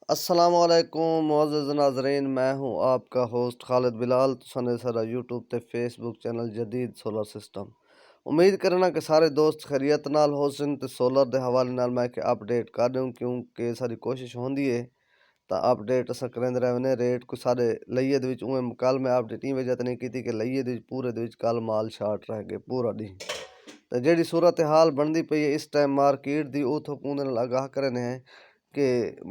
अस्सलामुअलैकुम मुअज़्ज़ज़ नाज़रीन, मैं हूँ आपका होस्ट खालिद बिलाल। तुसां सारा यूट्यूब ते फेसबुक चैनल जदीद सोलर सिस्टम। उम्मीद करना कि सारे दोस्त खैरियत नाल होसन ते सोलर दे हवाले नाल मैं कि अपडेट कर दूँ, क्योंकि सारी कोशिश होंदी है तां अपडेट असां करेंदे रहने। रेट को सारे लइये दे विच उवें कल मैं अपडेट ई वजह ते नहीं कीती कि लइये दे विच पूरे दे विच कल माल शार्ट रह गए पूरा दी। ते जेह्ड़ी सूरत हाल बनदी पई है इस टाइम मार्केट दी उह थोक उहदे नाल आगाह करने हैं कि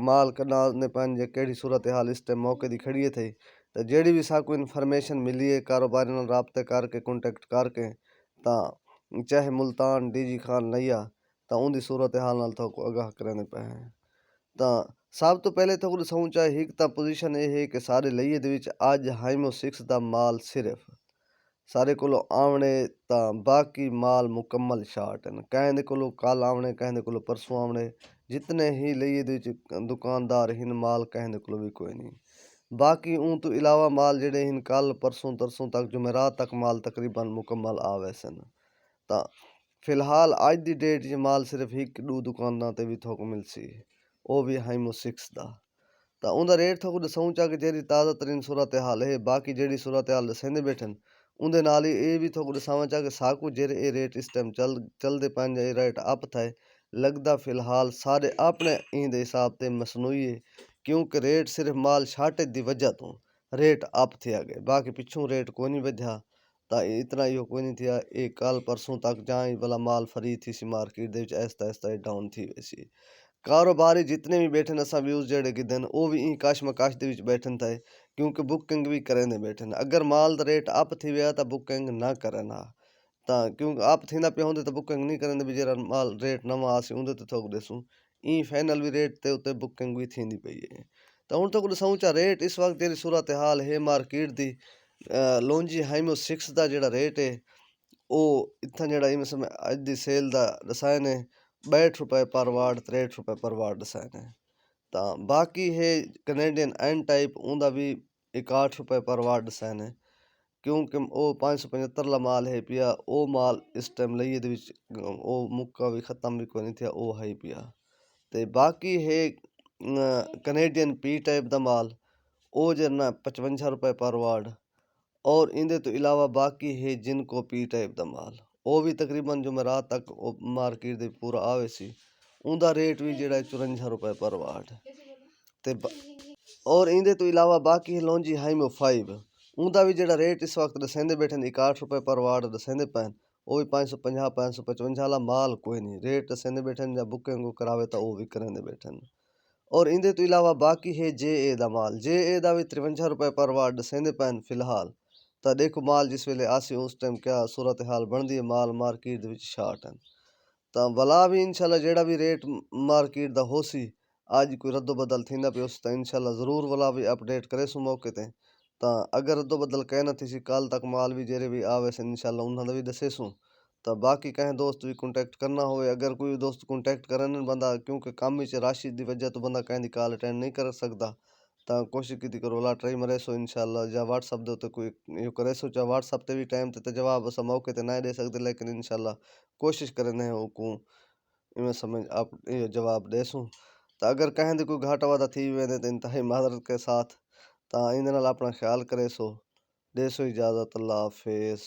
माल कन्ना ने पंहिंजे कहिड़ी सूरत हाल इस टाइम मौके दी खड़ी थी। तो जेह्ड़ी भी साकू इन्फॉर्मेशन मिली है कारोबारी नाल राबते करके कॉन्टैक्ट करके तां चाहे मुल्तान डीजी खान नैया तां उंदी सूरत हाल नाल थोक आगाह करने पे हैं। तां सब तो पहले थोक दसाऊं चाहे एक तां पोजीशन ये है कि सारे लइये दे विच अज हाइमो 6 दा माल सिर्फ सारे कोलों आवने तां बाकी माल मुकम्मल शार्ट हैं। कहें कोलों कल आवने, कहें कोलों परसों आवने, जितने ही लइये दे विच दुकानदार हिन माल कहें कोलों भी कोई नहीं। बाकी ऊं तो इलावा माल जेड़े हिन कल परसों तरसों तक जुमेरात तक माल तकरीबन मुकम्मल आवे सन। तां फिलहाल अज दी डेट च माल सिर्फ एक दो दुकानां ते भी थोक मिलसी, वो भी हाइमो 6 दा। तां उंदा रेट थोक दसाऊं चा कि जेह्ड़ी ताज़ा तरीन सूरत हाल है। बाकी जेह्ड़ी सूरत हाल दसेंदे बैठन उंदे नाल ही ये भी थोक दसावां चा कि साकू जेह्ड़े ये रेट इस टाइम चलदे पंहिंजे रेट अप थाए लगदा फिलहाल सारे अपने इंदे हिसाब ते मसनूई है, क्योंकि रेट सिर्फ माल शार्टेज दी वजह तो रेट अप थिया गए। बाकी पिछों रेट कोई नहीं वध्या तां इतना इहो कोई नहीं थिया। ये कल परसों तक जां ही भला माल फरी थी सी मार्केट दे विच आहिस्ता आहिस्ता डाउन थी वैसी। कारोबारी जितने भी बैठे असां व्यूज़ जेह्ड़े गिदन वो भी ई कशमकश दे विच बैठन थे, क्योंकि बुकिंग भी करेंदे बैठन। अगर माल दा रेट अप थी विया तां बुकिंग ना करन हा तां क्योंकि अप थींदा पिया हुंदे तां बुकिंग नहीं करेंदे भी जेह्ड़ा माल रेट नवां आसी उंदे ते थोक ॾिसूं। ई फाइनल भी रेट ते उत्ते बुकिंग भी थींदी पई है। तां हुण थोक ॾिसूं चा रेट इस वक्त जेह्ड़ी सूरत हाल है मार्केट दी लौंजी हाइमो 6 दा जेह्ड़ा रेट है वो इत्थां जेह्ड़ा इस समय अज दी सेल दा दसाए ने 62 रुपए पर वाट 63 रुपए पर वाट दसाए ने। तां बाकी है कनेडियन एन टाइप उंदा भी 61 रुपए पर वाट दसाए ने, क्योंकि वो 575 ला माल है पिया वो माल इस टाइम लइये दे विच वो मुक्का भी खत्म भी कोई नहीं थिया वो है पिया। ते बाकी है कनेडियन पी टाइप दा माल वो जरना 55 रुपए पर वाट। और इंदे तो इलावा बाकी है जिनको पी टाइप दा माल वो भी तकरीबन जुमेरात तक मार्केट दे पूरा आवे सी उंदा रेट भी जेड़ा 54 रुपए पर वाट। ते और इंदे तो इलावा बाकी है लौंजी हाइमो 5 उंदा भी जेड़ा रेट इस वक्त दसेंदे बैठन 61 रुपए पर वाट दसेंदे पैन वो भी 550 555 ला माल कोई नहीं रेट दसेंदे बैठन। या बुकिंग करावे तो वो भी करेंदे बैठन। और इंदे तो इलावा बाकी है जे ए दा माल, जे ए दा भी 53 रुपए पर वाट दसेंदे पैन फिलहाल। तां देखो माल जिस वेले आसी उस टाइम क्या सूरत हाल बनदी है, माल मार्केट दे विच शार्ट हैं। तां भला भी इंशाल्लाह जेड़ा भी रेट मार्केट दा होसी अज कोई रद्दो बदल थींदा पियोस तां इंशाल्लाह ज़रूर भला भी अपडेट करेसूं मौके ते। तां अगर रद्दो बदल कह न थीसी कल तक माल भी जेरे भी आवे सन इंशाल्लाह उन्हां दा भी दसेसूं। तां बाकी कहें दोस्त भी कॉन्टैक्ट करना होवे, अगर कोई दोस्त कॉन्टैक्ट करन बंदा क्योंकि कम विच राशि दी वजह तो बंदा कहें दी कॉल अटेंड नहीं कर सकदा। तां कोशिश कीती करो भला ट्राई मरेसो इंशाल्लाह या व्हाट्सएप दे उत्ते कोई इहो करेसो चा व्हाट्सएप ते भी टाइम ते जवाब असां मौके ते ना दे सकदे, लेकिन इंशाल्लाह कोशिश करने को इवें समझ आप ये जवाब देसूं। तो अगर कहें कोई घाटा वादा थी वेंदे तो इंतहाई माजरत के साथ तां इंदे नाल अपना ख्याल करेसो। देसो इजाज़त, अल्लाह हाफिज़।